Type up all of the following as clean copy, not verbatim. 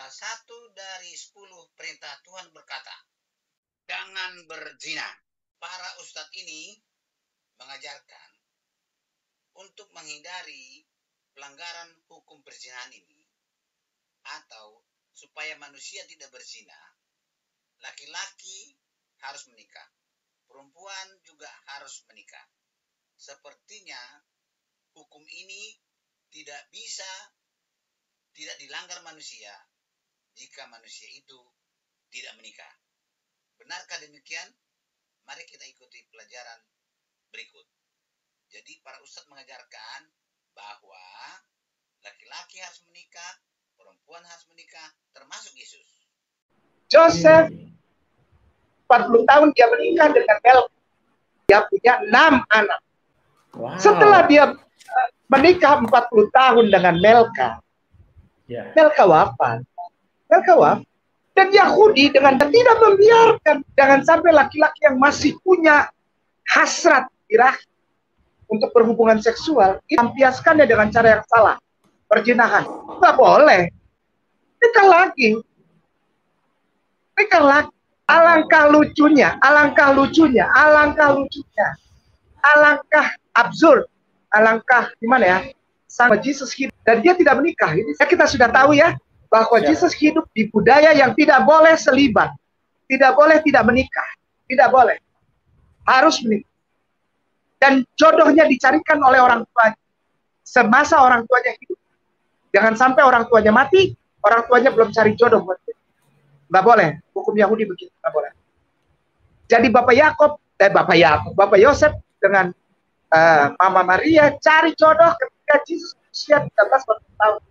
salah satu dari 10 perintah Tuhan berkata, jangan berzina. Para ustadz ini mengajarkan untuk menghindari pelanggaran hukum perzinahan ini, atau supaya manusia tidak berzina, laki-laki harus menikah, perempuan juga harus menikah. Sepertinya hukum ini tidak dilanggar manusia jika manusia itu tidak menikah. Benarkah demikian? Mari kita ikuti pelajaran berikut. Jadi para ustadz mengajarkan bahwa laki-laki harus menikah, perempuan harus menikah, termasuk Yesus. Joseph 40 tahun dia menikah dengan Melka. Dia punya 6 anak. Wow. Setelah dia menikah 40 tahun dengan Melka, Melka wafat. Dan Yahudi dengan tidak membiarkan, jangan sampai laki-laki yang masih punya hasrat birahi untuk berhubungan seksual, dilampiaskannya dengan cara yang salah, perzinahan. Nggak boleh. Nikah lagi. Alangkah lucunya, alangkah absurd, alangkah gimana ya? Sama Yesus hidup dan dia tidak menikah. Ini kita sudah tahu ya bahwa Yesus hidup di budaya yang tidak boleh selibat, tidak boleh tidak menikah, tidak boleh, harus menikah. Dan jodohnya dicarikan oleh orang tuanya semasa orang tuanya hidup. Jangan sampai orang tuanya mati, orang tuanya belum cari jodoh buat dia. Nggak boleh, hukum Yahudi begitu, nggak boleh. Jadi Bapak Yosef dengan Mama Maria cari jodoh ketika Yesus usia 13 tahun.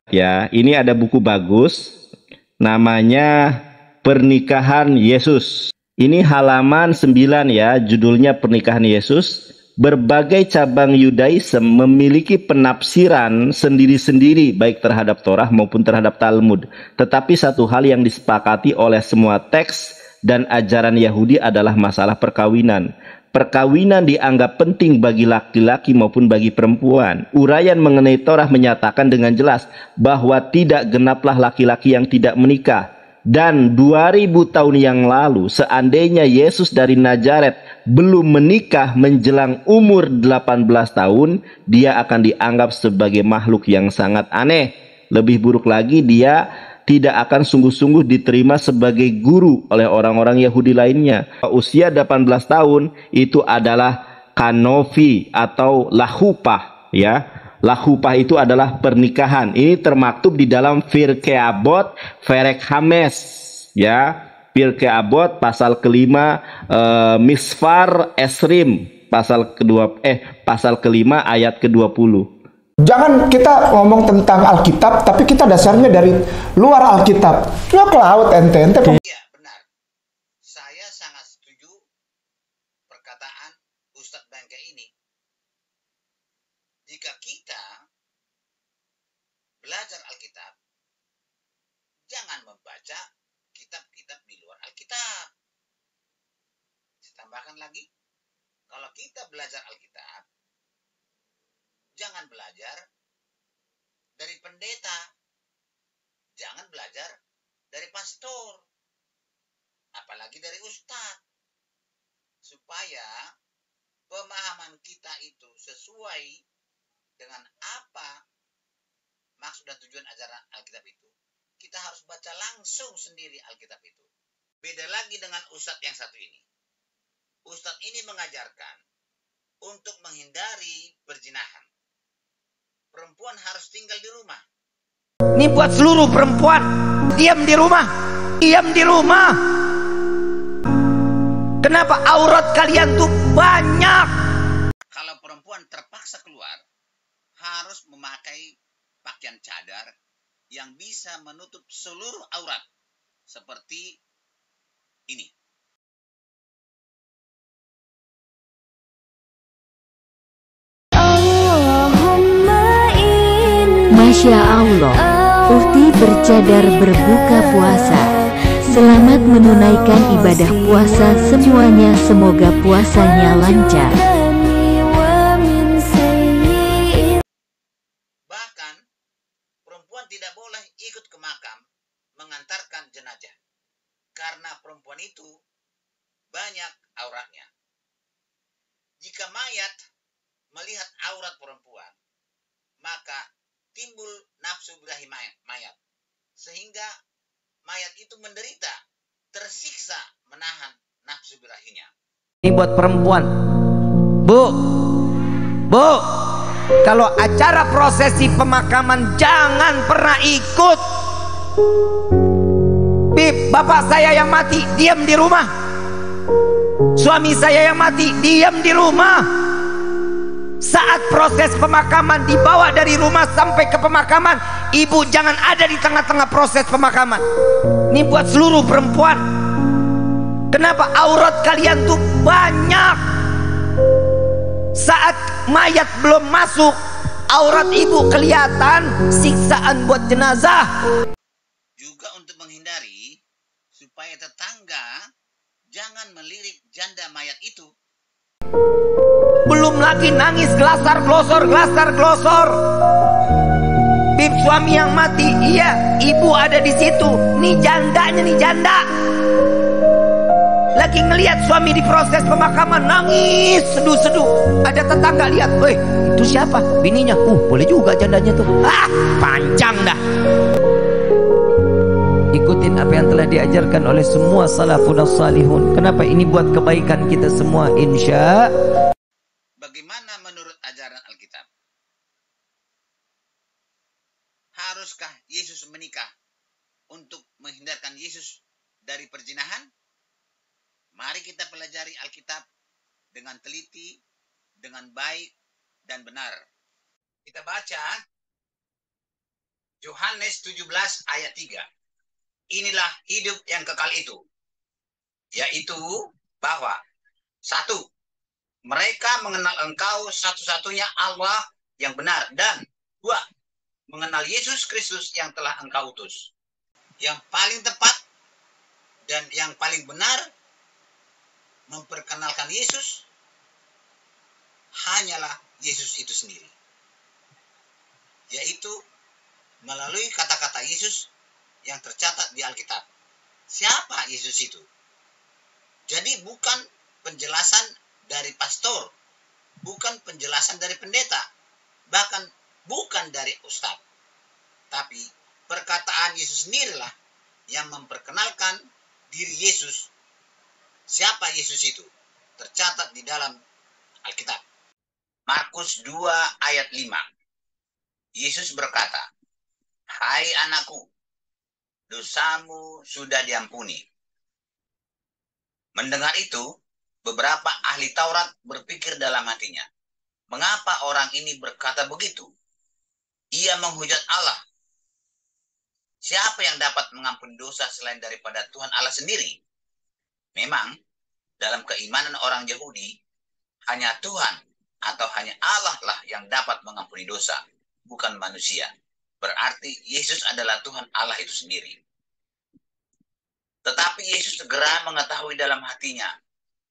Ya, ini ada buku bagus, namanya Pernikahan Yesus. Ini halaman 9 ya, judulnya Pernikahan Yesus. Berbagai cabang Yudaism memiliki penafsiran sendiri-sendiri baik terhadap Torah maupun terhadap Talmud. Tetapi satu hal yang disepakati oleh semua teks dan ajaran Yahudi adalah masalah perkawinan. Perkawinan dianggap penting bagi laki-laki maupun bagi perempuan. Uraian mengenai Torah menyatakan dengan jelas bahwa tidak genaplah laki-laki yang tidak menikah. Dan 2000 tahun yang lalu, seandainya Yesus dari Nazaret belum menikah menjelang umur 18 tahun, dia akan dianggap sebagai makhluk yang sangat aneh. Lebih buruk lagi, dia tidak akan sungguh-sungguh diterima sebagai guru oleh orang-orang Yahudi lainnya. Usia 18 tahun itu adalah kanovi atau lahupah, ya. Lahupah itu adalah pernikahan. Ini termaktub di dalam Pirkei Avot Perek Hames, ya. Pirkei Avot pasal kelima, Misfar Esrim pasal kelima ayat ke-20. Jangan kita ngomong tentang Alkitab, tapi kita dasarnya dari luar Alkitab. Ya ke laut ente. Iya, benar. Saya sangat setuju perkataan Ustadz Bangke ini. Jika kita belajar Alkitab, jangan membaca kitab-kitab di luar Alkitab. Saya tambahkan lagi, kalau kita belajar Alkitab, jangan belajar dari pendeta, jangan belajar dari pastor, apalagi dari ustadz, supaya pemahaman kita itu sesuai dengan apa maksud dan tujuan ajaran Alkitab itu. Kita harus baca langsung sendiri Alkitab itu. Beda lagi dengan ustadz yang satu ini. Ustadz ini mengajarkan untuk menghindari perzinahan. Perempuan harus tinggal di rumah. Ini buat seluruh perempuan, diam di rumah. Kenapa aurat kalian tuh banyak? Kalau perempuan terpaksa keluar, harus memakai pakaian cadar yang bisa menutup seluruh aurat, seperti ini. Masya Allah, Uhti bercadar berbuka puasa. Selamat menunaikan ibadah puasa semuanya, semoga puasanya lancar. Bahkan perempuan tidak boleh ikut ke makam mengantarkan jenazah. Karena perempuan itu banyak auratnya. Jika mayat melihat aurat perempuan, maka timbul nafsu birahi mayat. Sehingga mayat itu menderita, tersiksa menahan nafsu birahinya. Ini buat perempuan. Bu, kalau acara prosesi pemakaman jangan pernah ikut. Bib, bapak saya yang mati, diam di rumah. Suami saya yang mati, diam di rumah. Saat proses pemakaman dibawa dari rumah sampai ke pemakaman, ibu jangan ada di tengah-tengah proses pemakaman. Ini buat seluruh perempuan. Kenapa? Aurat kalian tuh banyak. Saat mayat belum masuk, aurat ibu kelihatan, siksaan buat jenazah. Juga untuk menghindari supaya tetangga jangan melirik janda mayat itu. Belum lagi nangis gelasar glosor. Bib, suami yang mati, iya, ibu ada di situ. Nih jandanya, nih janda. Lagi ngelihat suami di proses pemakaman, nangis seduh-seduh. Ada tetangga lihat, weh, itu siapa? Bininya. Boleh juga jandanya tuh. Panjang dah. Ikutin apa yang telah diajarkan oleh semua salafun salihun. Kenapa? Ini buat kebaikan kita semua, insya. Bagaimana menurut ajaran Alkitab? Haruskah Yesus menikah untuk menghindarkan Yesus dari perzinahan? Mari kita pelajari Alkitab dengan teliti, dengan baik dan benar. Kita baca Yohanes 17 ayat 3. Inilah hidup yang kekal itu, yaitu bahwa 1. Mereka mengenal Engkau satu-satunya Allah yang benar, dan 2. Mengenal Yesus Kristus yang telah Engkau utus. Yang paling tepat dan yang paling benar memperkenalkan Yesus hanyalah Yesus itu sendiri, yaitu melalui kata-kata Yesus yang tercatat di Alkitab. Siapa Yesus itu? Jadi bukan penjelasan dari pastor, bukan penjelasan dari pendeta, bahkan bukan dari ustadz, tapi perkataan Yesus sendirilah yang memperkenalkan diri Yesus. Siapa Yesus itu? Tercatat di dalam Alkitab. Markus 2 ayat 5. Yesus berkata, "Hai anakku, dosamu sudah diampuni." Mendengar itu, beberapa ahli Taurat berpikir dalam hatinya, mengapa orang ini berkata begitu? Ia menghujat Allah. Siapa yang dapat mengampuni dosa selain daripada Tuhan Allah sendiri? Memang, dalam keimanan orang Yahudi, hanya Tuhan atau hanya Allah lah yang dapat mengampuni dosa, bukan manusia. Berarti Yesus adalah Tuhan Allah itu sendiri. Tetapi Yesus segera mengetahui dalam hatinya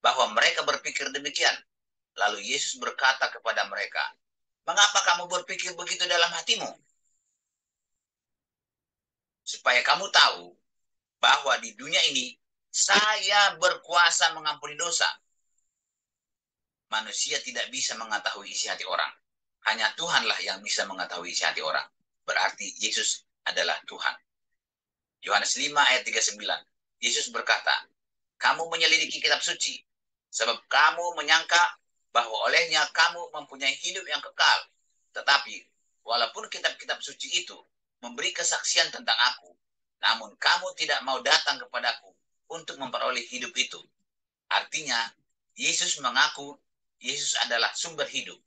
bahwa mereka berpikir demikian. Lalu Yesus berkata kepada mereka, "Mengapa kamu berpikir begitu dalam hatimu? Supaya kamu tahu bahwa di dunia ini saya berkuasa mengampuni dosa." Manusia tidak bisa mengetahui isi hati orang. Hanya Tuhanlah yang bisa mengetahui isi hati orang. Berarti Yesus adalah Tuhan. Yohanes 5 ayat 39. Yesus berkata, "Kamu menyelidiki kitab suci, sebab kamu menyangka bahwa olehnya kamu mempunyai hidup yang kekal. Tetapi, walaupun kitab-kitab suci itu memberi kesaksian tentang aku, namun kamu tidak mau datang kepadaku untuk memperoleh hidup itu." Artinya, Yesus mengaku Yesus adalah sumber hidup.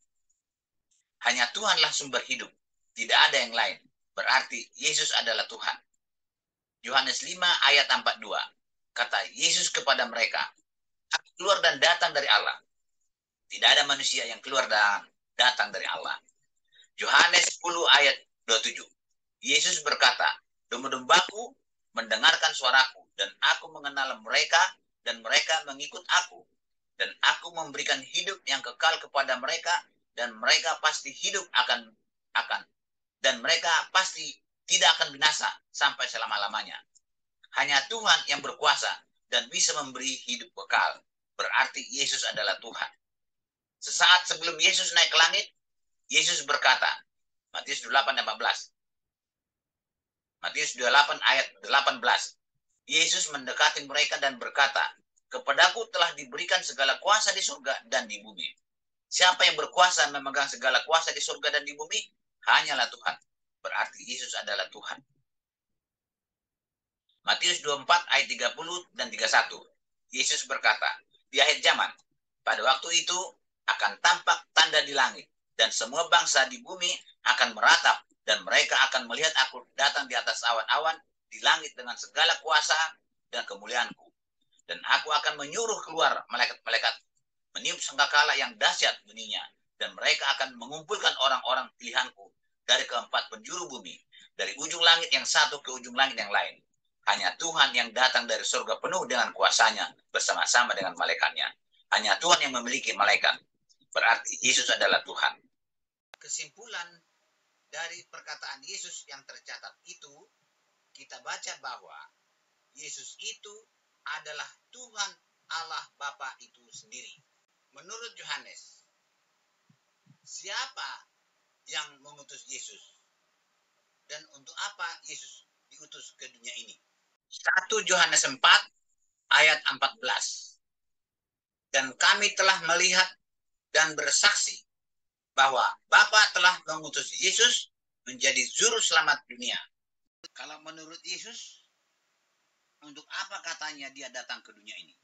Hanya Tuhanlah sumber hidup. Tidak ada yang lain. Berarti Yesus adalah Tuhan. Yohanes 5 ayat 42. Kata Yesus kepada mereka, "Aku keluar dan datang dari Allah. Tidak ada manusia yang keluar dan datang dari Allah." Yohanes 10 ayat 27. Yesus berkata, "Domba-dombaku mendengarkan suaraku, dan aku mengenal mereka, dan mereka mengikut aku. Dan aku memberikan hidup yang kekal kepada mereka, dan mereka pasti hidup dan mereka pasti tidak akan binasa sampai selama-lamanya. Hanya Tuhan yang berkuasa dan bisa memberi hidup kekal. Berarti Yesus adalah Tuhan. Sesaat sebelum Yesus naik ke langit, Yesus berkata, Matius 28:18. Matius 28 ayat 18. Yesus mendekati mereka dan berkata, "Kepadaku telah diberikan segala kuasa di surga dan di bumi. Siapa yang berkuasa memegang segala kuasa di surga dan di bumi? Hanyalah Tuhan." Berarti Yesus adalah Tuhan. Matius 24 ayat 30 dan 31. Yesus berkata, "Di akhir zaman, pada waktu itu akan tampak tanda di langit, dan semua bangsa di bumi akan meratap, dan mereka akan melihat aku datang di atas awan-awan di langit dengan segala kuasa dan kemuliaanku. Dan aku akan menyuruh keluar malaikat-malaikat meniup sangkakala yang dahsyat bunyinya, dan mereka akan mengumpulkan orang-orang pilihanku dari keempat penjuru bumi, dari ujung langit yang satu ke ujung langit yang lain. Hanya Tuhan yang datang dari surga penuh dengan kuasanya bersama-sama dengan malaikatnya. Hanya Tuhan yang memiliki malaikat. Berarti Yesus adalah Tuhan." Kesimpulan dari perkataan Yesus yang tercatat itu, kita baca bahwa Yesus itu adalah Tuhan Allah Bapa itu sendiri. Menurut Yohanes, siapa yang mengutus Yesus? Dan untuk apa Yesus diutus ke dunia ini? 1 Yohanes 4 ayat 14. "Dan kami telah melihat dan bersaksi bahwa Bapa telah mengutus Yesus menjadi juru selamat dunia." Kalau menurut Yesus, untuk apa katanya dia datang ke dunia ini?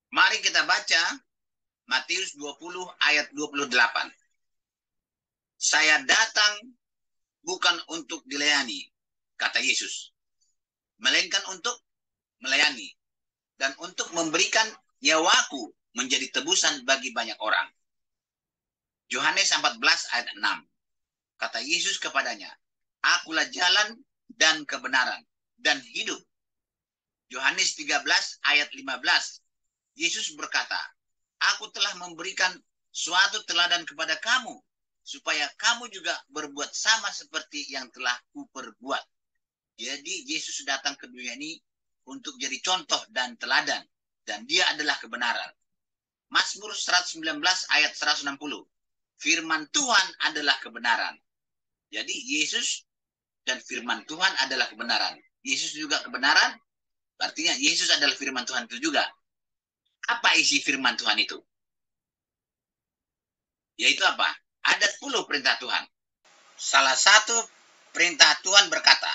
Mari kita baca Matius 20 ayat 28. "Saya datang bukan untuk dilayani," kata Yesus, "melainkan untuk melayani dan untuk memberikan nyawaku menjadi tebusan bagi banyak orang." Yohanes 14 ayat 6. Kata Yesus kepadanya, "Akulah jalan dan kebenaran dan hidup." Yohanes 13 ayat 15. Yesus berkata, "Aku telah memberikan suatu teladan kepada kamu, supaya kamu juga berbuat sama seperti yang telah kuperbuat." Jadi Yesus datang ke dunia ini untuk jadi contoh dan teladan, dan dia adalah kebenaran. Mazmur 119 ayat 160. Firman Tuhan adalah kebenaran. Jadi Yesus dan firman Tuhan adalah kebenaran. Yesus juga kebenaran, artinya Yesus adalah firman Tuhan itu juga. Apa isi firman Tuhan itu? Yaitu apa? Ada 10 perintah Tuhan. Salah satu perintah Tuhan berkata,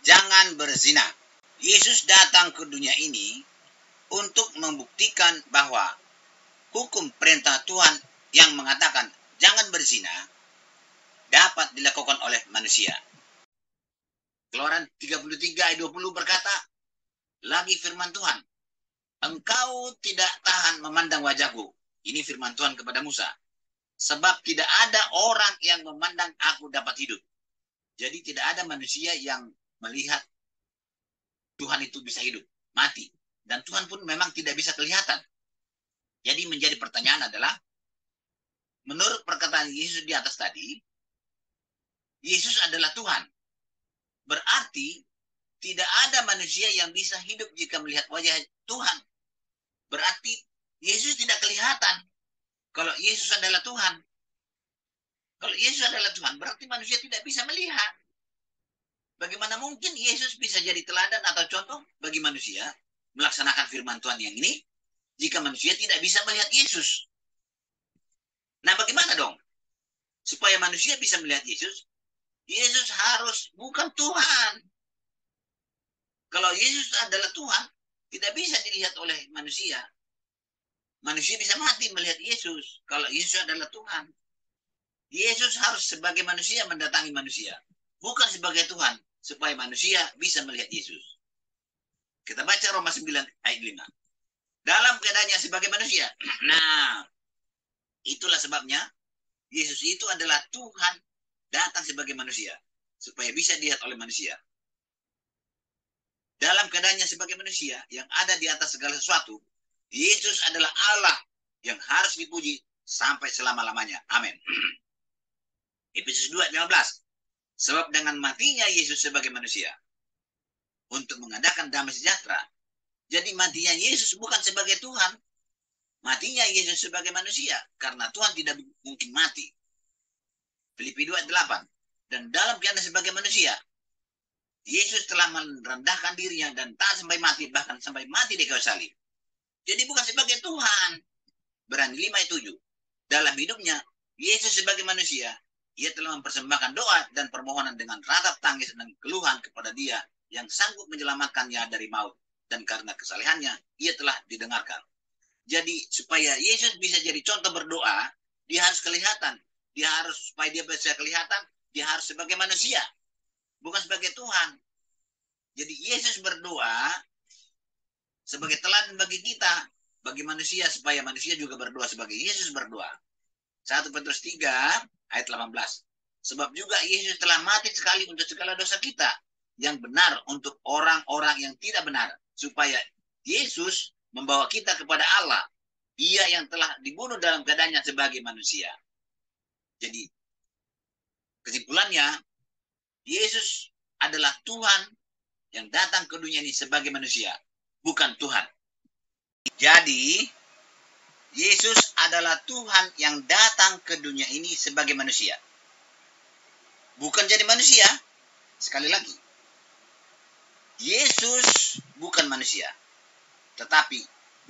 jangan berzina. Yesus datang ke dunia ini untuk membuktikan bahwa hukum perintah Tuhan yang mengatakan jangan berzina dapat dilakukan oleh manusia. Keluaran 33 ayat 20 berkata, lagi firman Tuhan, engkau tidak tahan memandang wajahku. Ini firman Tuhan kepada Musa. Sebab tidak ada orang yang memandang aku dapat hidup. Jadi tidak ada manusia yang melihat Tuhan itu bisa hidup, mati. Dan Tuhan pun memang tidak bisa kelihatan. Jadi menjadi pertanyaan adalah, menurut perkataan Yesus di atas tadi, Yesus adalah Tuhan. Berarti tidak ada manusia yang bisa hidup jika melihat wajah Tuhan. Berarti Yesus tidak kelihatan. Kalau Yesus adalah Tuhan. Kalau Yesus adalah Tuhan, berarti manusia tidak bisa melihat. Bagaimana mungkin Yesus bisa jadi teladan atau contoh bagi manusia melaksanakan firman Tuhan yang ini jika manusia tidak bisa melihat Yesus? Nah, bagaimana dong? Supaya manusia bisa melihat Yesus, Yesus harus bukan Tuhan. Kalau Yesus adalah Tuhan, tidak bisa dilihat oleh manusia. Manusia bisa mati melihat Yesus kalau Yesus adalah Tuhan. Yesus harus sebagai manusia mendatangi manusia, bukan sebagai Tuhan, supaya manusia bisa melihat Yesus. Kita baca Roma 9 ayat 5. Dalam keadaannya sebagai manusia. Nah, itulah sebabnya Yesus itu adalah Tuhan datang sebagai manusia, supaya bisa dilihat oleh manusia. Dalam keadaannya sebagai manusia yang ada di atas segala sesuatu, Yesus adalah Allah yang harus dipuji sampai selama-lamanya. Amin. Efesus 2:15. Sebab dengan matinya Yesus sebagai manusia untuk mengadakan damai sejahtera. Jadi matinya Yesus bukan sebagai Tuhan. Matinya Yesus sebagai manusia. Karena Tuhan tidak mungkin mati. Filipi 2:8. Dan dalam keadaan sebagai manusia, Yesus telah merendahkan dirinya dan tak sampai mati, bahkan sampai mati di kayu salib. Jadi bukan sebagai Tuhan. Berani 5:7. Dalam hidupnya, Yesus sebagai manusia, ia telah mempersembahkan doa dan permohonan dengan ratap tangis dan keluhan kepada Dia yang sanggup menyelamatkannya dari maut. Dan karena kesalehannya, ia telah didengarkan. Jadi supaya Yesus bisa jadi contoh berdoa, dia harus kelihatan. Supaya dia bisa kelihatan, dia harus sebagai manusia, bukan sebagai Tuhan. Jadi Yesus berdoa sebagai teladan bagi kita, bagi manusia, supaya manusia juga berdoa sebagai Yesus berdoa. 1 Petrus 3 ayat 18. Sebab juga Yesus telah mati sekali untuk segala dosa kita, yang benar untuk orang-orang yang tidak benar, supaya Yesus membawa kita kepada Allah. Dia yang telah dibunuh dalam keadaannya sebagai manusia. Jadi kesimpulannya, Yesus adalah Tuhan yang datang ke dunia ini sebagai manusia, bukan Tuhan. Jadi Yesus adalah Tuhan yang datang ke dunia ini sebagai manusia, bukan jadi manusia. Sekali lagi, Yesus bukan manusia, tetapi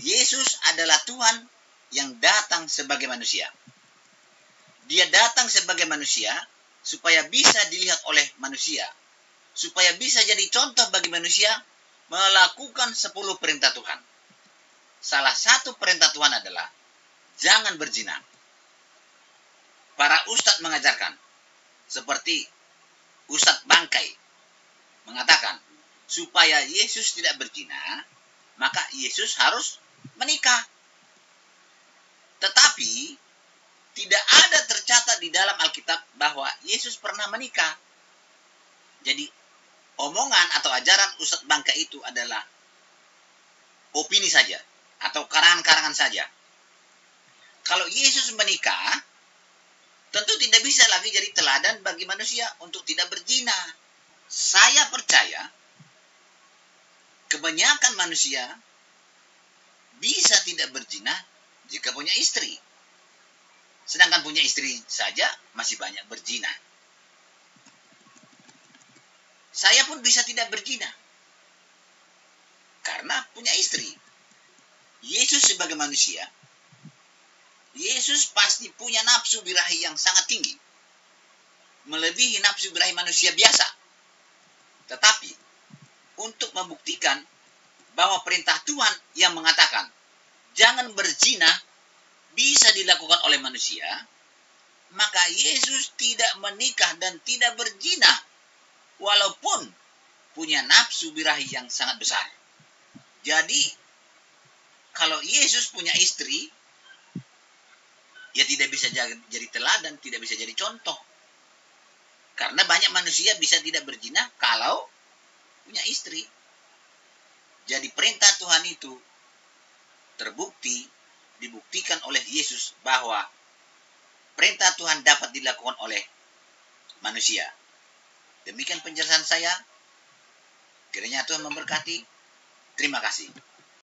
Yesus adalah Tuhan yang datang sebagai manusia. Dia datang sebagai manusia supaya bisa dilihat oleh manusia, supaya bisa jadi contoh bagi manusia melakukan 10 perintah Tuhan. Salah satu perintah Tuhan adalah jangan berzina. Para ustadz mengajarkan, seperti Ustadz Bangkai mengatakan, supaya Yesus tidak berzina, maka Yesus harus menikah. Tetapi tidak ada tercatat di dalam Alkitab bahwa Yesus pernah menikah. Jadi omongan atau ajaran Ustadz Bangkai itu adalah opini saja atau karangan-karangan saja. Kalau Yesus menikah, tentu tidak bisa lagi jadi teladan bagi manusia untuk tidak berzina. Saya percaya kebanyakan manusia bisa tidak berzina jika punya istri. Sedangkan punya istri saja masih banyak berzina. Saya pun bisa tidak berzina karena punya istri. Yesus sebagai manusia, Yesus pasti punya nafsu birahi yang sangat tinggi, melebihi nafsu birahi manusia biasa. Tetapi untuk membuktikan bahwa perintah Tuhan yang mengatakan jangan berzina bisa dilakukan oleh manusia, maka Yesus tidak menikah dan tidak berzina, walaupun punya nafsu birahi yang sangat besar. Jadi, kalau Yesus punya istri, ya tidak bisa jadi teladan, tidak bisa jadi contoh. Karena banyak manusia bisa tidak berzina kalau punya istri. Jadi perintah Tuhan itu dibuktikan oleh Yesus bahwa perintah Tuhan dapat dilakukan oleh manusia. Demikian penjelasan saya. Kiranya Tuhan memberkati. Terima kasih.